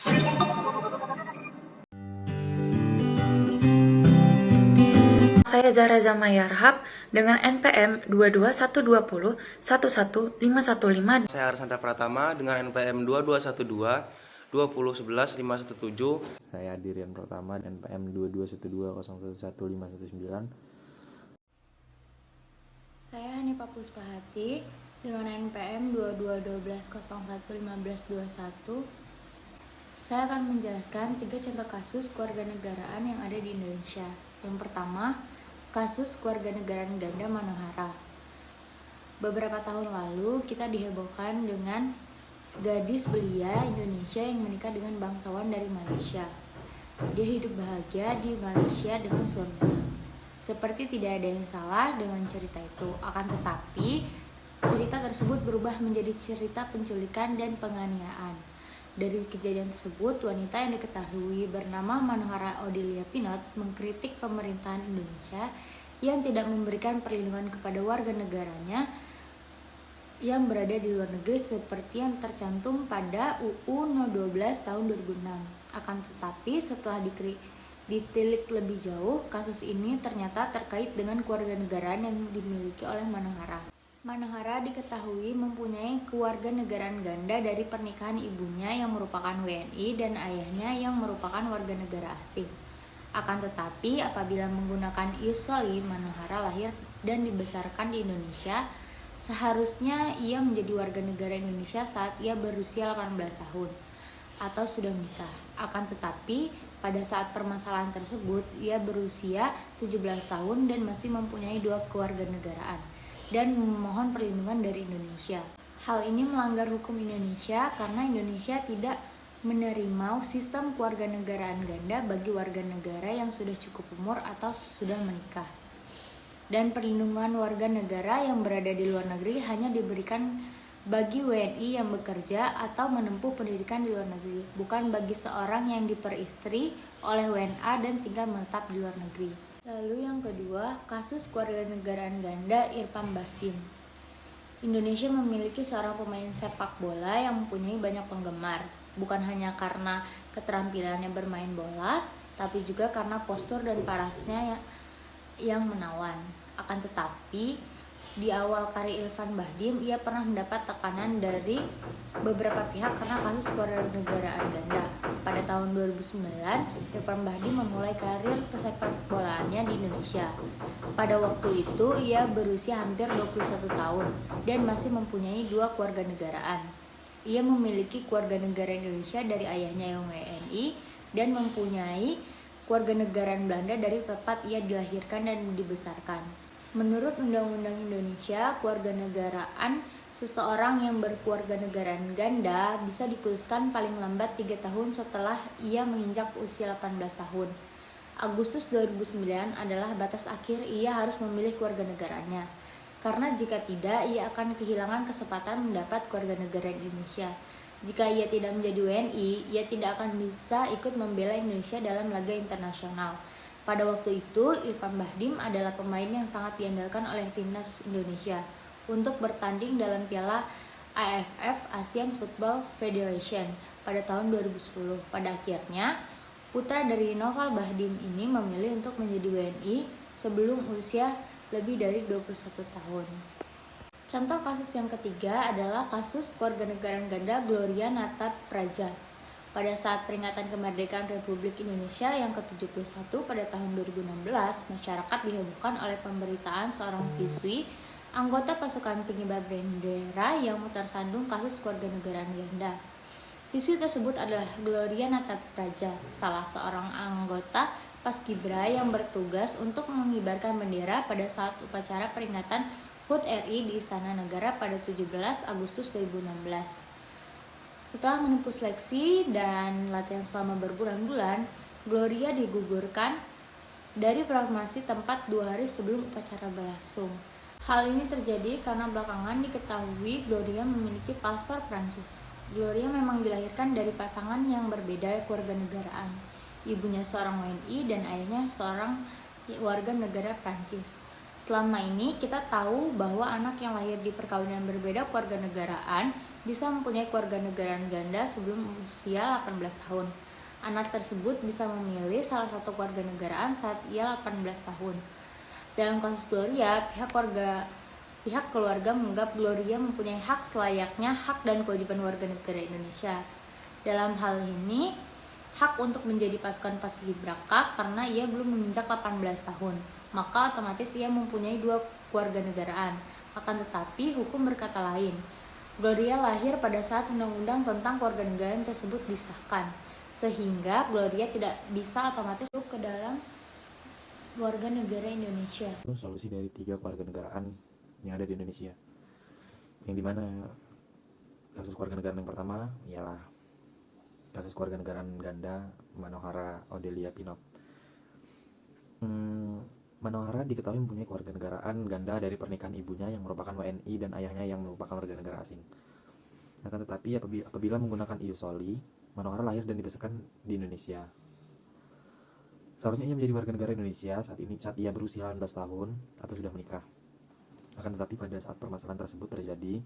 Saya Zahra Zamayarhab dengan NPM 22120 11515. Saya Arsanta Pratama dengan NPM 2212 2011 517. Saya Dirian Pratama NPM 2212011519. Saya Hanifah Puspahati dengan NPM 2212011521. Saya akan menjelaskan 3 contoh kasus kewarganegaraan yang ada di Indonesia. Yang pertama, kasus kewarganegaraan ganda Manohara. Beberapa tahun lalu kita dihebohkan dengan gadis belia Indonesia yang menikah dengan bangsawan dari Malaysia. Dia hidup bahagia di Malaysia dengan suaminya. Seperti tidak ada yang salah dengan cerita itu, akan tetapi cerita tersebut berubah menjadi cerita penculikan dan penganiayaan. Dari kejadian tersebut, wanita yang diketahui bernama Manohara Odilia Pinot mengkritik pemerintahan Indonesia yang tidak memberikan perlindungan kepada warga negaranya yang berada di luar negeri seperti yang tercantum pada UU No 12 tahun 2006. Akan tetapi setelah ditilik lebih jauh, kasus ini ternyata terkait dengan kewarganegaraan yang dimiliki oleh Manohara. Manohara diketahui mempunyai kewarganegaraan ganda dari pernikahan ibunya yang merupakan WNI dan ayahnya yang merupakan warga negara asing. Akan tetapi apabila menggunakan ius soli, Manohara lahir dan dibesarkan di Indonesia. Seharusnya ia menjadi warga negara Indonesia saat ia berusia 18 tahun atau sudah menikah. Akan tetapi pada saat permasalahan tersebut ia berusia 17 tahun dan masih mempunyai 2 kewarganegaraan dan memohon perlindungan dari Indonesia. Hal ini melanggar hukum Indonesia karena Indonesia tidak menerima sistem kewarganegaraan ganda bagi warga negara yang sudah cukup umur atau sudah menikah. Dan perlindungan warga negara yang berada di luar negeri hanya diberikan bagi WNI yang bekerja atau menempuh pendidikan di luar negeri, bukan bagi seorang yang diperistri oleh WNA dan tinggal menetap di luar negeri. Lalu yang kedua, kasus kewarganegaraan ganda Irfan Bahdim. Indonesia memiliki seorang pemain sepak bola yang mempunyai banyak penggemar, bukan hanya karena keterampilannya bermain bola, tapi juga karena postur dan parasnya yang menawan. Akan tetapi di awal karir Irfan Bahdim, ia pernah mendapat tekanan dari beberapa pihak karena kasus kewarganegaraan ganda. Pada tahun 2009, Irfan Bahdim memulai karir persepak bolaannya di Indonesia. Pada waktu itu, ia berusia hampir 21 tahun dan masih mempunyai 2 kewarganegaraan. Ia memiliki kewarganegaraan Indonesia dari ayahnya yang WNI dan mempunyai kewarganegaraan Belanda dari tempat ia dilahirkan dan dibesarkan. Menurut Undang-Undang Indonesia, kewarganegaraan seseorang yang berkewarganegaraan ganda bisa diputuskan paling lambat 3 tahun setelah ia menginjak usia 18 tahun. Agustus 2009 adalah batas akhir ia harus memilih kewarganegaraannya. Karena jika tidak, ia akan kehilangan kesempatan mendapat kewarganegaraan Indonesia. Jika ia tidak menjadi WNI, ia tidak akan bisa ikut membela Indonesia dalam laga internasional. Pada waktu itu, Irfan Bahdim adalah pemain yang sangat diandalkan oleh timnas Indonesia untuk bertanding dalam Piala AFF Asian Football Federation pada tahun 2010. Pada akhirnya, putra dari Noval Bahdim ini memilih untuk menjadi WNI sebelum usia lebih dari 21 tahun. Contoh kasus yang ketiga adalah kasus kewarganegaraan ganda Gloria Natapraja. Pada saat peringatan kemerdekaan Republik Indonesia yang ke-71 pada tahun 2016, masyarakat dihebohkan oleh pemberitaan seorang siswi anggota pasukan pengibar bendera yang tersandung kasus kewarganegaraan ganda. Siswi tersebut adalah Gloria Natapraja, salah seorang anggota Paskibra yang bertugas untuk mengibarkan bendera pada saat upacara peringatan HUT RI di Istana Negara pada 17 Agustus 2016. Setelah menempuh seleksi dan latihan selama berbulan-bulan, Gloria digugurkan dari formasi tempat 2 hari sebelum upacara berlangsung. Hal ini terjadi karena belakangan diketahui Gloria memiliki paspor Prancis. Gloria memang dilahirkan dari pasangan yang berbeda kewarganegaraan. Ibunya seorang WNI dan ayahnya seorang warga negara Prancis. Selama ini kita tahu bahwa anak yang lahir di perkawinan berbeda kewarganegaraan bisa mempunyai kewarganegaraan ganda sebelum usia 18 tahun. Anak tersebut bisa memilih salah satu kewarganegaraan saat ia 18 tahun. Dalam kasus Gloria, pihak keluarga menganggap Gloria mempunyai hak selayaknya hak dan kewajiban warga negara Indonesia. Dalam hal ini, hak untuk menjadi pasukan paskibraka karena ia belum menginjak 18 tahun, maka otomatis ia mempunyai 2 kewarganegaraan. Akan tetapi, hukum berkata lain. Gloria lahir pada saat undang-undang tentang kewarganegaraan tersebut disahkan, sehingga Gloria tidak bisa otomatis masuk ke dalam warga negara Indonesia. Itu solusi dari 3 kewarganegaraan yang ada di Indonesia, yang dimana kasus kewarganegaraan yang pertama ialah kasus kewarganegaraan ganda Manohara Odelia Pinot. Manohara diketahui mempunyai kewarganegaraan ganda dari pernikahan ibunya yang merupakan WNI dan ayahnya yang merupakan warga negara asing. Akan tetapi apabila menggunakan ius soli, Manohara lahir dan dibesarkan di Indonesia. Seharusnya ia menjadi warga negara Indonesia saat ia berusia 18 tahun atau sudah menikah. Akan tetapi pada saat permasalahan tersebut terjadi,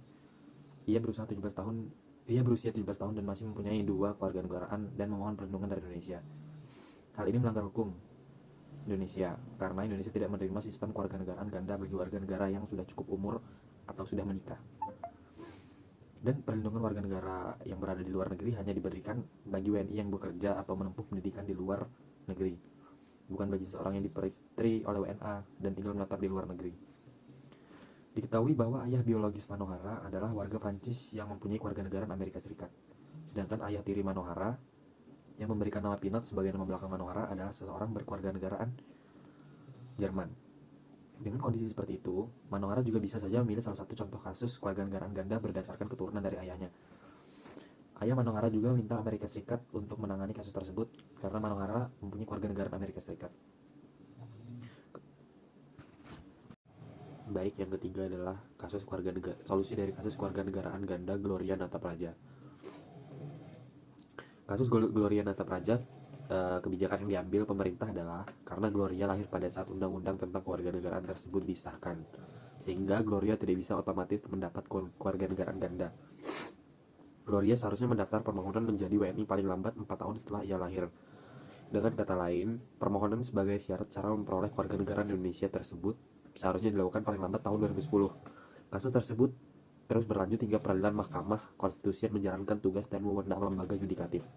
ia berusia 17 tahun dan masih mempunyai 2 kewarganegaraan dan memohon perlindungan dari Indonesia. Hal ini melanggar hukum Indonesia karena Indonesia tidak menerima sistem kewarganegaraan ganda bagi warga negara yang sudah cukup umur atau sudah menikah. Dan perlindungan warga negara yang berada di luar negeri hanya diberikan bagi WNI yang bekerja atau menempuh pendidikan di luar negeri, bukan bagi seseorang yang diperistri oleh WNA dan tinggal menetap di luar negeri. Diketahui bahwa ayah biologis Manohara adalah warga Prancis yang mempunyai kewarganegaraan Amerika Serikat. Sedangkan ayah tiri Manohara yang memberikan nama Pinot sebagai nama belakang Manohara adalah seseorang berkewarganegaraan Jerman. Dengan kondisi seperti itu, Manohara juga bisa saja memilih salah satu contoh kasus kewarganegaraan ganda berdasarkan keturunan dari ayahnya. Ayah Manohara juga meminta Amerika Serikat untuk menangani kasus tersebut karena Manohara mempunyai kewarganegaraan Amerika Serikat. Baik, yang ketiga adalah solusi dari kasus kewarganegaraan ganda Gloria Natapraja. Kasus Gloria Natapraja, kebijakan yang diambil pemerintah adalah karena Gloria lahir pada saat undang-undang tentang kewarganegaraan tersebut disahkan, sehingga Gloria tidak bisa otomatis mendapat kewarganegaraan ganda. Gloria seharusnya mendaftar permohonan menjadi WNI paling lambat 4 tahun setelah ia lahir. Dengan kata lain, permohonan sebagai syarat cara memperoleh kewarganegaraan Indonesia tersebut seharusnya dilakukan paling lambat tahun 2010. Kasus tersebut terus berlanjut hingga peradilan Mahkamah Konstitusi menjalankan tugas dan wewenang lembaga yudikatif.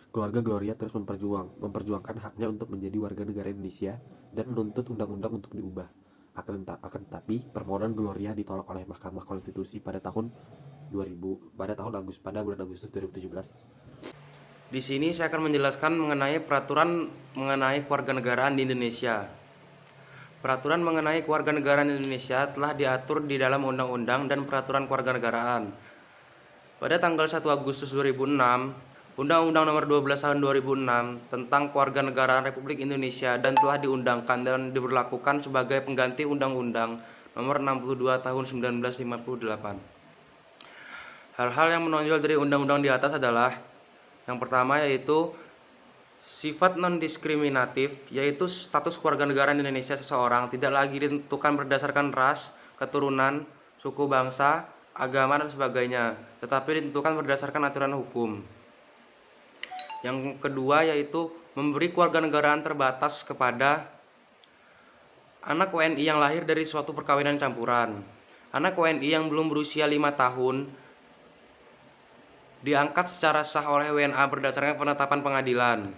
Keluarga Gloria terus memperjuangkan haknya untuk menjadi warga negara Indonesia dan menuntut undang-undang untuk diubah. Akan tetapi permohonan Gloria ditolak oleh Mahkamah Konstitusi pada bulan Agustus 2017. Di sini saya akan menjelaskan mengenai peraturan mengenai kewarganegaraan di Indonesia. Peraturan mengenai kewarganegaraan Indonesia telah diatur di dalam Undang-Undang dan Peraturan Kewarganegaraan. Pada tanggal 1 Agustus 2006, Undang-Undang Nomor 12 Tahun 2006 tentang Kewarganegaraan Republik Indonesia dan telah diundangkan dan diberlakukan sebagai pengganti Undang-Undang Nomor 62 Tahun 1958. Hal-hal yang menonjol dari undang-undang di atas adalah yang pertama yaitu sifat non-diskriminatif, yaitu status kewarganegaraan Indonesia seseorang tidak lagi ditentukan berdasarkan ras, keturunan, suku bangsa, agama, dan sebagainya, tetapi ditentukan berdasarkan aturan hukum. Yang kedua yaitu memberi kewarganegaraan terbatas kepada anak WNI yang lahir dari suatu perkawinan campuran. Anak WNI yang belum berusia 5 tahun diangkat secara sah oleh WNA berdasarkan penetapan pengadilan.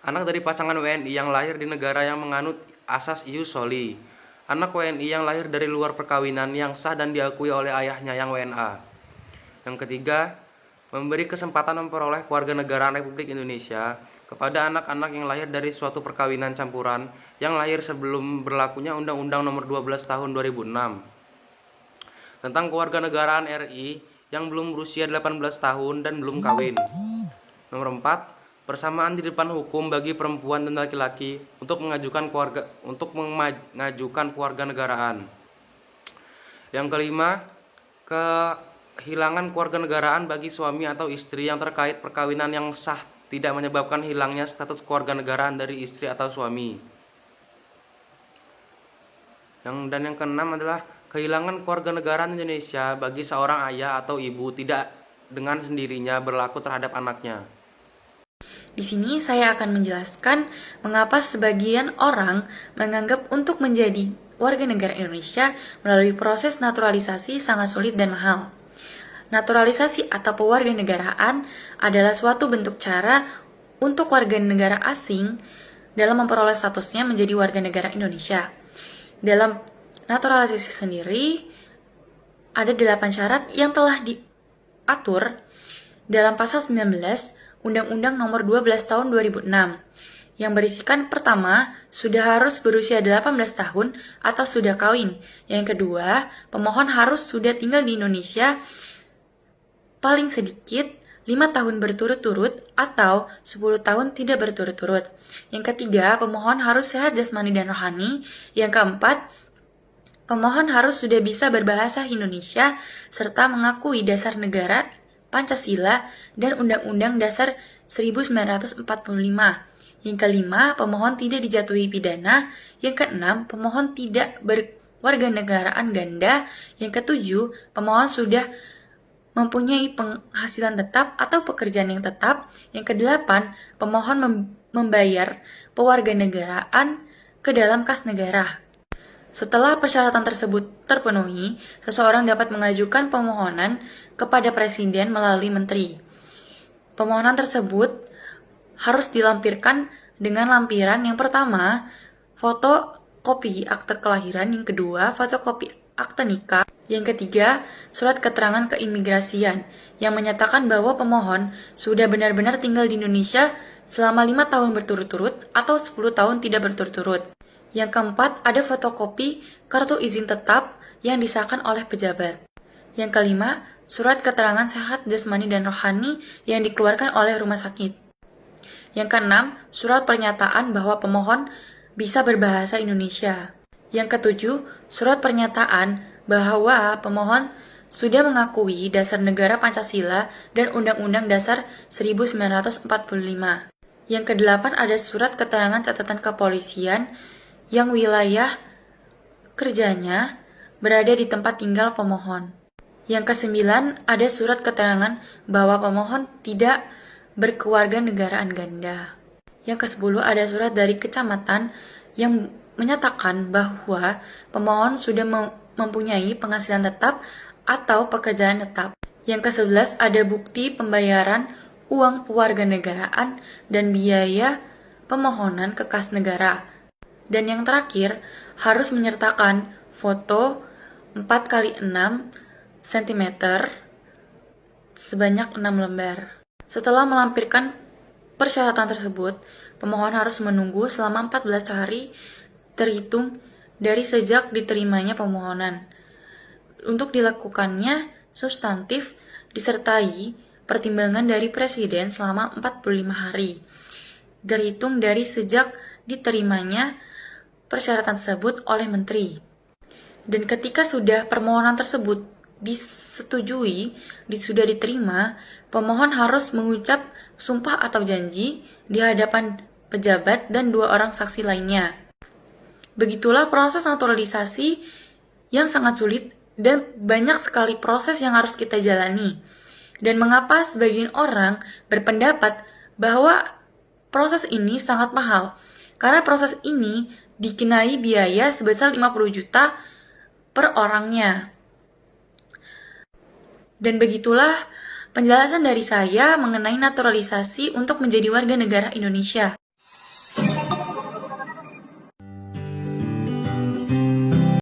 Anak dari pasangan WNI yang lahir di negara yang menganut asas ius soli. Anak WNI yang lahir dari luar perkawinan yang sah dan diakui oleh ayahnya yang WNA. Yang ketiga, memberi kesempatan memperoleh kewarganegaraan Republik Indonesia kepada anak-anak yang lahir dari suatu perkawinan campuran yang lahir sebelum berlakunya Undang-Undang Nomor 12 Tahun 2006 tentang kewarganegaraan RI yang belum berusia 18 tahun dan belum kawin. Nomor 4, persamaan di depan hukum bagi perempuan dan laki-laki untuk mengajukan kewarganegaraan. Yang kelima, kehilangan kewarganegaraan bagi suami atau istri yang terkait perkawinan yang sah tidak menyebabkan hilangnya status kewarganegaraan dari istri atau suami. Dan yang keenam adalah Kehilangan kewarganegaraan Indonesia bagi seorang ayah atau ibu tidak dengan sendirinya berlaku terhadap anaknya. Di sini saya akan menjelaskan mengapa sebagian orang menganggap untuk menjadi warga negara Indonesia melalui proses naturalisasi sangat sulit dan mahal. Naturalisasi atau pewarganegaraan adalah suatu bentuk cara untuk warga negara asing dalam memperoleh statusnya menjadi warga negara Indonesia. Dalam naturalisasi sendiri, ada 8 syarat yang telah diatur dalam pasal 19 Undang-Undang Nomor 12 Tahun 2006 yang berisikan pertama, sudah harus berusia 18 tahun atau sudah kawin. Yang kedua, pemohon harus sudah tinggal di Indonesia paling sedikit 5 tahun berturut-turut atau 10 tahun tidak berturut-turut. Yang ketiga, pemohon harus sehat jasmani dan rohani. Yang keempat, pemohon harus sudah bisa berbahasa Indonesia serta mengakui dasar negara, Pancasila, dan Undang-Undang Dasar 1945. Yang kelima, pemohon tidak dijatuhi pidana. Yang keenam, pemohon tidak berwarganegaraan ganda. Yang ketujuh, pemohon sudah mempunyai penghasilan tetap atau pekerjaan yang tetap. Yang kedelapan, pemohon membayar pewarganegaraan ke dalam kas negara. Setelah persyaratan tersebut terpenuhi, seseorang dapat mengajukan permohonan kepada Presiden melalui Menteri. Permohonan tersebut harus dilampirkan dengan lampiran yang pertama, fotokopi akte kelahiran, yang kedua, fotokopi akte nikah, yang ketiga, surat keterangan keimigrasian yang menyatakan bahwa pemohon sudah benar-benar tinggal di Indonesia selama 5 tahun berturut-turut atau 10 tahun tidak berturut-turut. Yang keempat, ada fotokopi kartu izin tetap yang disahkan oleh pejabat. Yang kelima, surat keterangan sehat jasmani dan rohani yang dikeluarkan oleh rumah sakit. Yang keenam, surat pernyataan bahwa pemohon bisa berbahasa Indonesia. Yang ketujuh, surat pernyataan bahwa pemohon sudah mengakui dasar negara Pancasila dan Undang-Undang Dasar 1945. Yang kedelapan, ada surat keterangan catatan kepolisian yang wilayah kerjanya berada di tempat tinggal pemohon. Yang kesembilan, ada surat keterangan bahwa pemohon tidak berkewarganegaraan ganda. Yang kesepuluh, ada surat dari kecamatan yang menyatakan bahwa pemohon sudah mempunyai penghasilan tetap atau pekerjaan tetap. Yang ke-11, ada bukti pembayaran uang pewarganegaraan dan biaya pemohonan ke kas negara. Dan yang terakhir, harus menyertakan foto 4x6 cm sebanyak 6 lembar. Setelah melampirkan persyaratan tersebut, pemohon harus menunggu selama 14 hari terhitung dari sejak diterimanya permohonan. Untuk dilakukannya substantif disertai pertimbangan dari Presiden selama 45 hari, terhitung dari sejak diterimanya persyaratan tersebut oleh Menteri. Dan ketika sudah permohonan tersebut disetujui, sudah diterima, pemohon harus mengucap sumpah atau janji di hadapan pejabat dan 2 orang saksi lainnya. Begitulah proses naturalisasi yang sangat sulit dan banyak sekali proses yang harus kita jalani. Dan mengapa sebagian orang berpendapat bahwa proses ini sangat mahal? Karena proses ini dikenai biaya sebesar 50 juta per orangnya. Dan begitulah penjelasan dari saya mengenai naturalisasi untuk menjadi warga negara Indonesia.